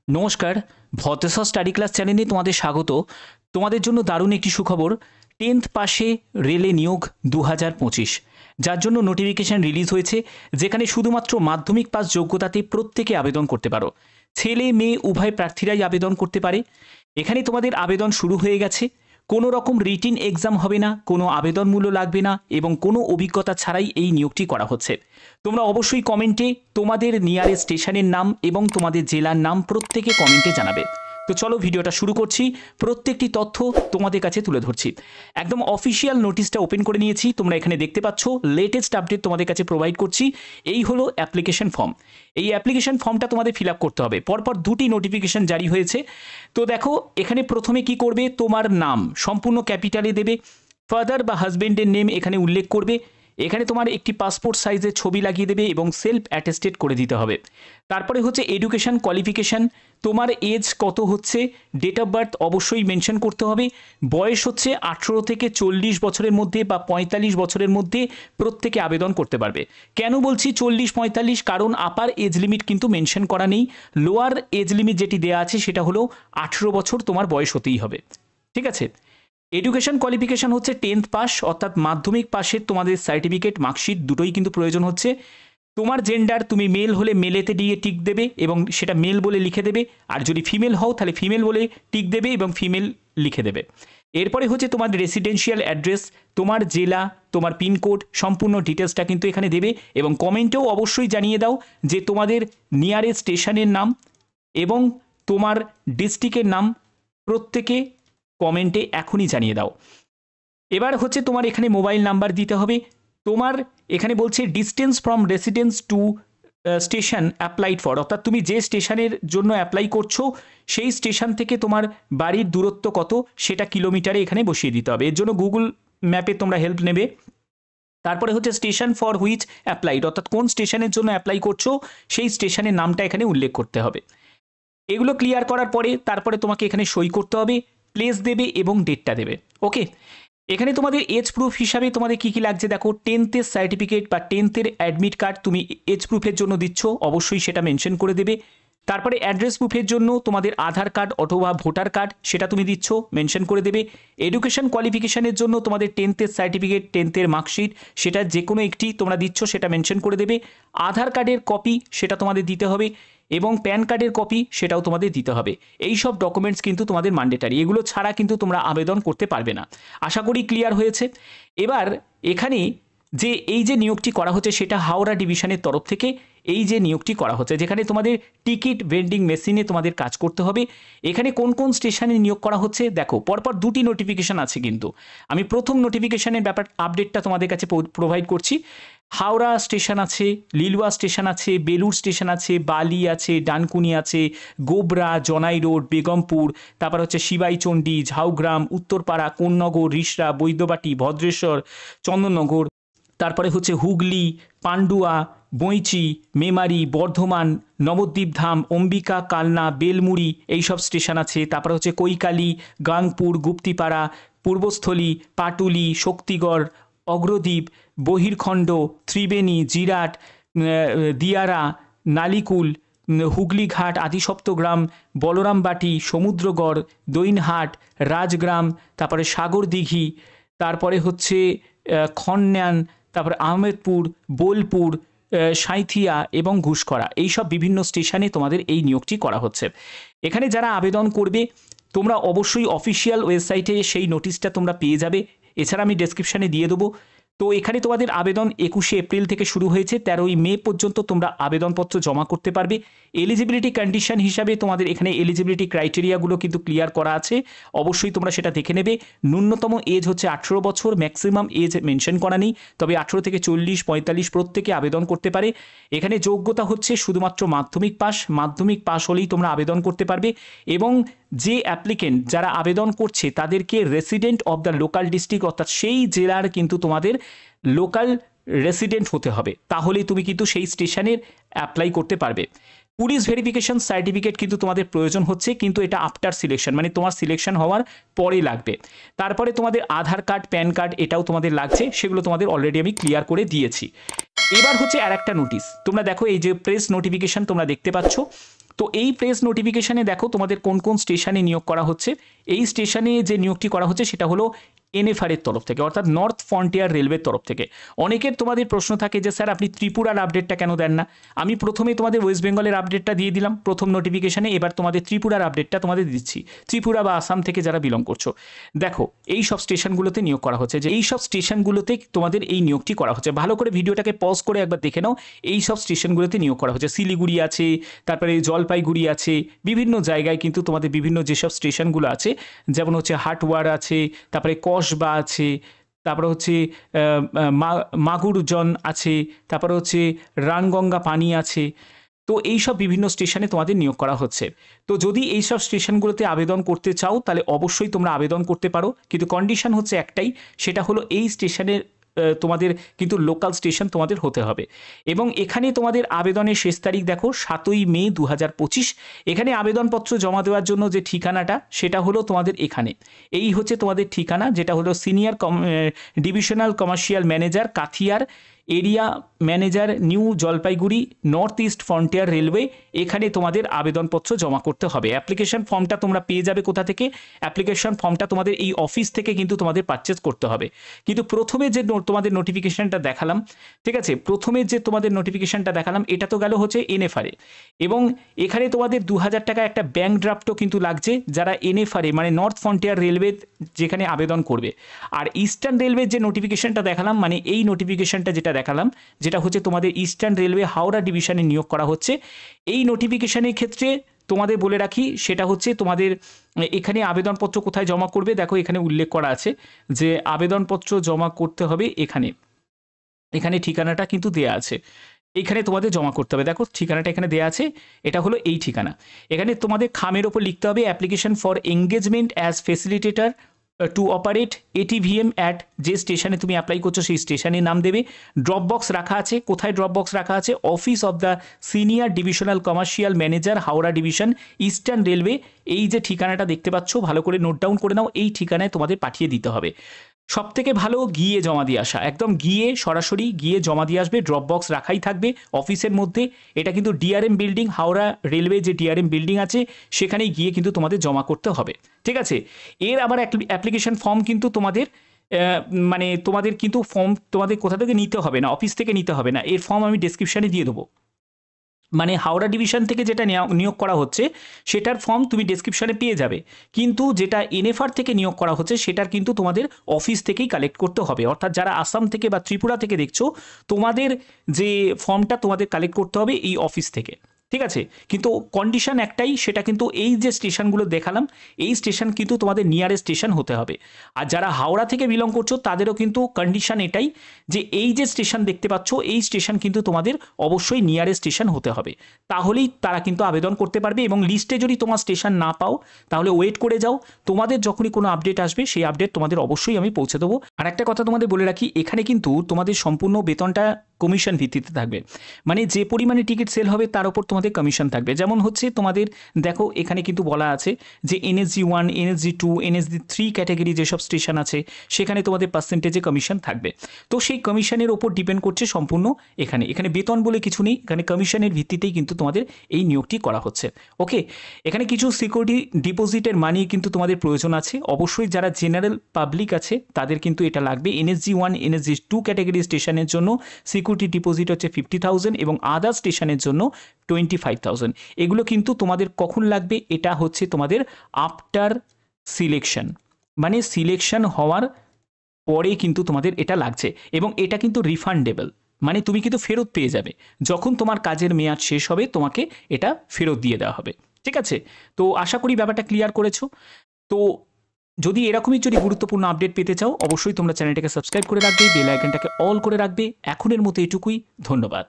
নমস্কার, ভতেশ্বর study class চ্যানেলে তোমাদের স্বাগত। তোমাদের জন্য দারুণ একটি সুখবর, 10th পাশে রেলে নিয়োগ 2025, যার জন্য নোটিফিকেশান রিলিজ হয়েছে, যেখানে শুধুমাত্র মাধ্যমিক পাস যোগ্যতাতে প্রত্যেকে আবেদন করতে পারো। ছেলে মেয়ে উভয় প্রার্থীরাই আবেদন করতে পারে। এখানে তোমাদের আবেদন শুরু হয়ে গেছে। কোনো রকম রিটিন এক্সাম হবে না, কোনো আবেদন মূল্য লাগবে না এবং কোনো অভিজ্ঞতা ছাড়াই এই নিয়োগটি করা হচ্ছে। তোমরা অবশ্যই কমেন্টে তোমাদের নিয়ারেস্ট স্টেশনের নাম এবং তোমাদের জেলার নাম প্রত্যেকে কমেন্টে জানাবে। তো চলো ভিডিওটা শুরু করছি। প্রত্যেকটি তথ্য তোমাদের কাছে তুলে ধরছি। একদম অফিসিয়াল নোটিশটা ওপেন করে নিয়েছি, তোমরা এখানে দেখতে পাচ্ছ। লেটেস্ট আপডেট তোমাদের কাছে প্রোভাইড করছি। এই হলো অ্যাপ্লিকেশন ফর্ম। এই অ্যাপ্লিকেশন ফর্মটা তোমাদের ফিল আপ করতে হবে। পরপর দুটি নোটিফিকেশন জারি হয়েছে। তো দেখো, এখানে প্রথমে কি করবে, তোমার নাম সম্পূর্ণ ক্যাপিটালে দেবে। ফাদার বা হাজবেন্ডের নেম এখানে উল্লেখ করবে। এখানে তোমার একটি পাসপোর্ট সাইজের ছবি লাগিয়ে দেবে এবং সেলফ অ্যাটেস্টেড করে দিতে হবে। তারপরে হচ্ছে এডুকেশন কোয়ালিফিকেশান, তোমার এজ কত হচ্ছে, ডেট অফ বার্থ অবশ্যই মেনশন করতে হবে। বয়স হচ্ছে 18 থেকে 40 বছরের মধ্যে বা 45 বছরের মধ্যে প্রত্যেকে আবেদন করতে পারবে। কেন বলছি 40-45? কারণ আপার এজ লিমিট কিন্তু মেনশন করা নেই। লোয়ার এজ লিমিট যেটি দেওয়া আছে সেটা হলো 18 বছর তোমার বয়স হতেই হবে। ঠিক আছে। এডুকেশন কোয়ালিফিকেশান হচ্ছে 10th পাস, অর্থাৎ মাধ্যমিক পাশের তোমাদের সার্টিফিকেট, মার্কশিট দুটোই কিন্তু প্রয়োজন হচ্ছে। তোমার জেন্ডার, তুমি মেল হলে মেলেতে দিয়ে টিক দেবে এবং সেটা মেল বলে লিখে দেবে। আর যদি ফিমেল হও তাহলে ফিমেল বলে টিক দেবে এবং ফিমেল লিখে দেবে। এরপরে হচ্ছে তোমার রেসিডেন্সিয়াল অ্যাড্রেস, তোমার জেলা, তোমার পিনকোড, সম্পূর্ণ ডিটেলসটা কিন্তু এখানে দেবে এবং কমেন্টেও অবশ্যই জানিয়ে দাও যে তোমাদের নিয়ারেস্ট স্টেশনের নাম এবং তোমার ডিস্ট্রিক্টের নাম প্রত্যেকে কমেন্টে এখনই জানিয়ে দাও। এবার হচ্ছে তোমার এখানে মোবাইল নাম্বার দিতে হবে। তোমার এখানে বলছে distance from residence two station applied for, অর্থাৎ তুমি যে স্টেশনের জন্য অ্যাপ্লাই করছো সেই স্টেশন থেকে তোমার বাড়ির দূরত্ব কত সেটা কিলোমিটারে এখানে বসিয়ে দিতে হবে। এর জন্য গুগল ম্যাপে তোমরা হেল্প নেবে। তারপরে হচ্ছে স্টেশন ফর হুইচ অ্যাপ্লাইড, অর্থাৎ কোন স্টেশনের জন্য অ্যাপ্লাই করছো সেই স্টেশনের নামটা এখানে উল্লেখ করতে হবে। এগুলো ক্লিয়ার করার পরে তারপরে তোমাকে এখানে সই করতে হবে, প্লেস দেবে এবং ডেটটা দেবে। ওকে। এখানে তোমাদের এজ প্রুফ হিসাবে তোমাদের কী কী লাগছে দেখো, 10th-এর সার্টিফিকেট বা 10th-এর অ্যাডমিট কার্ড তুমি এজ প্রুফের জন্য দিচ্ছ, অবশ্যই সেটা মেনশন করে দেবে। তারপরে অ্যাড্রেস প্রুফের জন্য তোমাদের আধার কার্ড অথবা ভোটার কার্ড সেটা তুমি দিচ্ছ, মেনশন করে দেবে। এডুকেশন কোয়ালিফিকেশানের জন্য তোমাদের 10th-এর সার্টিফিকেট, 10th-এর মার্কশিট সেটা যে কোনো একটি তোমরা দিচ্ছ, সেটা মেনশন করে দেবে। আধার কার্ডের কপি সেটা তোমাদের দিতে হবে এবং প্যান কার্ডের কপি সেটাও তোমাদের দিতে হবে। এই সব ডকুমেন্টস কিন্তু তোমাদের ম্যান্ডেটারি, এগুলো ছাড়া কিন্তু তোমরা আবেদন করতে পারবে না। আশা করি ক্লিয়ার হয়েছে। এবার এখানে যে এই যে নিয়োগটি করা হচ্ছে সেটা হাওড়া ডিভিশনের তরফ থেকে এই যে নিয়োগটি করা হচ্ছে, যেখানে তোমাদের টিকিট ভেন্ডিং মেশিনে তোমাদের কাজ করতে হবে। এখানে কোন কোন স্টেশনে নিয়োগ করা হচ্ছে দেখো, পরপর দুটি নোটিফিকেশান আছে কিন্তু আমি প্রথম নোটিফিকেশানের ব্যাপার আপডেটটা তোমাদের কাছে প্রোভাইড করছি। হাওড়া স্টেশন আছে, লিলুয়া স্টেশন আছে, বেলুর স্টেশন আছে, বালি আছে, ডানকুনি আছে, গোবরা, জনাই রোড, বেগমপুর, তারপর হচ্ছে শিবাইচণ্ডী, ঝাউগ্রাম, উত্তরপাড়া, কোন্নগর, রিষড়া, বৈদ্যবাটি, ভদ্রেশ্বর, চন্দননগর, তারপরে হচ্ছে হুগলি, পান্ডুয়া, বইচি, মেমারি, বর্ধমান, নবদ্বীপধাম, অম্বিকা, কালনা, বেলমুড়ি এইসব স্টেশন আছে। তারপরে হচ্ছে কৈকালি, গাংপুর, গুপ্তিপাড়া, পূর্বস্থলী, পাটুলি, শক্তিগড়, অগ্রদ্বীপ, বহিরখণ্ড, ত্রিবেণী, জিরাট, দিয়ারা, নালিকুল, হুগলিঘাট, আদিসপ্তগ্রাম, বলরামবাটি, সমুদ্রগড়, দৈনহাট, রাজগ্রাম, তারপরে সাগরদিঘি, তারপরে হচ্ছে খন্যান, তারপরে আহমেদপুর, বোলপুর, সাঁইথিয়া এবং ঘুষকরা, এইসব বিভিন্ন স্টেশনে তোমাদের এই নিয়োগটি করা হচ্ছে। এখানে যারা আবেদন করবে তোমরা অবশ্যই অফিসিয়াল ওয়েবসাইটে সেই নোটিশটা তোমরা পেয়ে যাবে। এছাড়া আমি ডেসক্রিপশানে দিয়ে দেবো। তো এখানে তোমাদের আবেদন 21শে এপ্রিল থেকে শুরু হয়েছে, 13ই মে পর্যন্ত তোমরা আবেদনপত্র জমা করতে পারবে। এলিজিবিলিটি কন্ডিশন হিসাবে তোমাদের এখানে এলিজিবিলিটি ক্রাইটেরিয়াগুলো কিন্তু ক্লিয়ার করা আছে, অবশ্যই তোমরা সেটা দেখে নেবে। ন্যূনতম এজ হচ্ছে 18 বছর, ম্যাক্সিমাম এজ মেনশন করা নেই, তবে 18 থেকে 40-45 প্রত্যেকে আবেদন করতে পারে। এখানে যোগ্যতা হচ্ছে শুধুমাত্র মাধ্যমিক পাস, মাধ্যমিক পাস হলেই তোমরা আবেদন করতে পারবে এবং যে অ্যাপ্লিকেন্ট যারা আবেদন করছে তাদেরকে resident of the local district, অর্থাৎ সেই জেলার কিন্তু তোমাদের লোকাল রেসিডেন্ট হতে হবে, তাহলেই তুমি কিন্তু সেই স্টেশনের অ্যাপ্লাই করতে পারবে। পুলিশ ভেরিফিকেশন সার্টিফিকেট কিন্তু তোমাদের প্রয়োজন হচ্ছে, কিন্তু এটা আফটার সিলেকশন, মানে তোমার সিলেকশন হওয়ার পরে লাগবে। তারপরে তোমাদের আধার কার্ড, প্যান কার্ড এটাও তোমাদের লাগছে, সেগুলো তোমাদের অলরেডি আমি ক্লিয়ার করে দিয়েছি। এবার হচ্ছে আর একটা নোটিশ, তোমরা দেখো এই যে প্রেস নোটিফিকেশন তোমরা দেখতে পাচ্ছ, তো এই প্রেস নোটিফিকেশানে দেখো তোমাদের কোন কোন স্টেশনে নিয়োগ করা হচ্ছে। এই স্টেশনে যে নিয়োগটি করা হচ্ছে সেটা হলো NFR এর তরফ থেকে, অর্থাৎ নর্থ ফ্রন্টিয়ার রেলওয়ের তরফ থেকে। অনেকের তোমাদের প্রশ্ন থাকে যে স্যার আপনি ত্রিপুরার আপডেটটা কেন দেন না। আমি প্রথমে তোমাদের ওয়েস্ট বেঙ্গলের আপডেটটা দিয়ে দিলাম প্রথম নোটিফিকেশানে, এবার তোমাদের ত্রিপুরার আপডেটটা তোমাদের দিচ্ছি, ত্রিপুরা বা আসাম থেকে যারা বিলং করছো। দেখো এই সব স্টেশনগুলোতে নিয়োগ করা হচ্ছে, যে এই সব স্টেশনগুলোতে তোমাদের এই নিয়োগটি করা হচ্ছে। ভালো করে ভিডিওটাকে পজ করে একবার দেখে নাও, এই সব স্টেশনগুলোতে নিয়োগ করা হচ্ছে। শিলিগুড়ি আছে, তারপরে জলপাইগুড়ি আছে, বিভিন্ন জায়গায় কিন্তু তোমাদের বিভিন্ন যেসব স্টেশনগুলো আছে, যেমন হচ্ছে হাটওয়ার আছে, তারপরে কসবা আছে, তারপরে হচ্ছে মাগুরজন আছে, তারপরে হচ্ছে রানগঙ্গা পানি আছে। তো এই সব বিভিন্ন স্টেশনে তোমাদের নিয়োগ করা হচ্ছে। তো যদি এই সব স্টেশনগুলোতে আবেদন করতে চাও তাহলে অবশ্যই তোমরা আবেদন করতে পারো, কিন্তু কন্ডিশন হচ্ছে একটাই, সেটা হলো এই স্টেশনের তোমাদের কিন্তু লোকাল স্টেশন তোমাদের হতে হবে। এবং এখানে তোমাদের আবেদনের শেষ তারিখ দেখো 7ই মে 2025। এখানে আবেদনপত্র জমা দেওয়ার জন্য যে ঠিকানাটা সেটা হলো তোমাদের এখানে, এই হচ্ছে তোমাদের ঠিকানা, যেটা হলো senior divisional commercial manager Katihar, area manager New Jalpaiguri, North East Frontier Railway. এখানে তোমাদের আবেদনপত্র জমা করতে হবে। অ্যাপ্লিকেশন ফর্মটা তোমরা পেয়ে যাবে কোথা থেকে? অ্যাপ্লিকেশন ফর্মটা তোমাদের এই অফিস থেকে কিন্তু তোমাদের পারচেজ করতে হবে। কিন্তু প্রথমে যে তোমাদের নোটিফিকেশনটা দেখালাম, ঠিক আছে, প্রথমে যে তোমাদের নোটিফিকেশনটা দেখালাম এটা তো গেল হচ্ছে NFR-এ, এবং এখানে তোমাদের 2000 টাকা একটা ব্যাংক ড্রাফটও কিন্তু লাগছে যারা NFR-এ মানে নর্থ ফ্রন্টিয়ার রেলওয়ে যেখানে আবেদন করবে। আর ইস্টার্ন রেলওয়ের যে নোটিফিকেশনটা দেখালাম, মানে এই নোটিফিকেশনটা যেটা দেখালাম, যেটা হচ্ছে তোমাদের ইস্টার্ন রেলওয়ে হাওড়া ডিভিশনে নিয়োগ করা হচ্ছে। এই নোটিফিকেশনের ক্ষেত্রে তোমাদের বলে রাখি, সেটা হচ্ছে তোমাদের এখানে আবেদনপত্র কোথায় জমা করবে, দেখো এখানে উল্লেখ করা আছে যে আবেদনপত্র জমা করতে হবে এখানে, এখানে ঠিকানাটা কিন্তু দেয়া আছে, এখানে তোমাদের জমা করতে হবে। দেখো ঠিকানাটা এখানে দেয়া আছে, এটা হলো এই ঠিকানা। এখানে তোমাদের খামের ওপর লিখতে হবে application for engagement as facilitator two operate ATVM at, যে স্টেশনে তুমি অ্যাপ্লাই করছো সেই স্টেশনের নাম দেবে। ড্রপ বক্স রাখা আছে, কোথায় ড্রপ বক্স রাখা আছে? Office of the senior divisional commercial manager Howrah division eastern railway. এই যে ঠিকানাটা দেখতে পাচ্ছ ভালো করে নোট ডাউন করে নাও, এই ঠিকানায় তোমাদের পাঠিয়ে দিতে হবে। সব থেকে ভালো গিয়ে জমা দিয়ে আসা, একদম গিয়ে সরাসরি গিয়ে জমা দিয়ে আসবে। ড্রপ বক্স রাখাই থাকবে অফিসের মধ্যে। এটা কিন্তু DRM বিল্ডিং, হাওড়া রেলওয়ে যে DRM বিল্ডিং আছে সেখানেই গিয়ে কিন্তু তোমাদের জমা করতে হবে, ঠিক আছে। এর আবার অ্যাপ্লিকেশন ফর্ম কিন্তু তোমাদের মানে তোমাদের কিন্তু ফর্ম তোমাদের কোথা থেকে নিতে হবে না, অফিস থেকে নিতে হবে না, এর ফর্ম আমি ডেসক্রিপশানে দিয়ে দেবো। মানে হাওড়া ডিভিশন থেকে যেটা নিয়োগ করা হচ্ছে সেটার ফর্ম তুমি ডেসক্রিপশনে পেয়ে যাবে, কিন্তু যেটা NFR থেকে নিয়োগ করা হচ্ছে সেটার কিন্তু তোমাদের অফিস থেকেই কালেক্ট করতে হবে। অর্থাৎ যারা আসাম থেকে বা ত্রিপুরা থেকে দেখছো, তোমাদের যে ফর্মটা তোমাদের কালেক্ট করতে হবে এই অফিস থেকে, ঠিক আছে। কিন্তু কন্ডিশন একটাই, সেটা কিন্তু এই যে স্টেশনগুলো দেখালাম এই স্টেশন কিন্তু তোমাদের নিয়ারেস্ট স্টেশন হতে হবে। আর যারা হাওড়া থেকে বিলং করছো তাদেরও কিন্তু কন্ডিশন এটাই যে এই যে স্টেশন দেখতে পাচ্ছ এই স্টেশন কিন্তু তোমাদের অবশ্যই নিয়ারেস্ট স্টেশন হতে হবে, তাহলেই তারা কিন্তু আবেদন করতে পারবে। এবং লিস্টে যদি তোমার স্টেশন না পাও তাহলে ওয়েট করে যাও, তোমাদের যখনই কোনো আপডেট আসবে সেই আপডেট তোমাদের অবশ্যই আমি পৌঁছে দেবো। আর একটা কথা তোমাদের বলে রাখি, এখানে কিন্তু তোমাদের সম্পূর্ণ বেতনটা কমিশন ভিত্তিতে থাকবে, মানে যে পরিমাণে টিকিট সেল হবে তার উপর তোমাদের কমিশন থাকবে। যেমন হচ্ছে তোমাদের দেখো এখানে কিন্তু বলা আছে যে NSG 1, NSG 2, NSG 3 ক্যাটাগরি যেসব স্টেশন আছে সেখানে তোমাদের পার্সেন্টেজে কমিশন থাকবে। তো সেই কমিশনের ওপর ডিপেন্ড করছে সম্পূর্ণ। এখানে বেতন বলে কিছু নেই, এখানে কমিশনের ভিত্তিতেই কিন্তু তোমাদের এই নিয়োগটি করা হচ্ছে। ওকে, এখানে কিছু সিকিউরিটি ডিপোজিটের মানি কিন্তু তোমাদের প্রয়োজন আছে। অবশ্যই যারা জেনারেল পাবলিক আছে তাদের কিন্তু এটা লাগবে। NSG 1, NSG 2 ক্যাটাগরি স্টেশনের জন্য সিকিউরিটি ডিপোজিট হচ্ছে 50,000 এবং আদার স্টেশনের জন্য 25,000। এগুলো কিন্তু তোমাদের কখন লাগবে? এটা হচ্ছে তোমাদের আফটার সিলেকশন, মানে সিলেকশন হওয়ার পরে কিন্তু তোমাদের এটা লাগছে, এবং এটা কিন্তু রিফান্ডেবল, মানে তুমি কিন্তু ফেরত পেয়ে যাবে যখন তোমার কাজের মেয়াদ শেষ হবে, তোমাকে এটা ফেরত দিয়ে দেওয়া হবে, ঠিক আছে। তো আশা করি ব্যাপারটা ক্লিয়ার করেছো। তো যদি এরকমই গুরুত্বপূর্ণ আপডেট পেতে চাও অবশ্যই তোমরা চ্যানেলটাকে সাবস্ক্রাইব করে রাখবে, বেল আইকনটাকে অল করে রাখবে। এখনের মতো এটুকুই, ধন্যবাদ।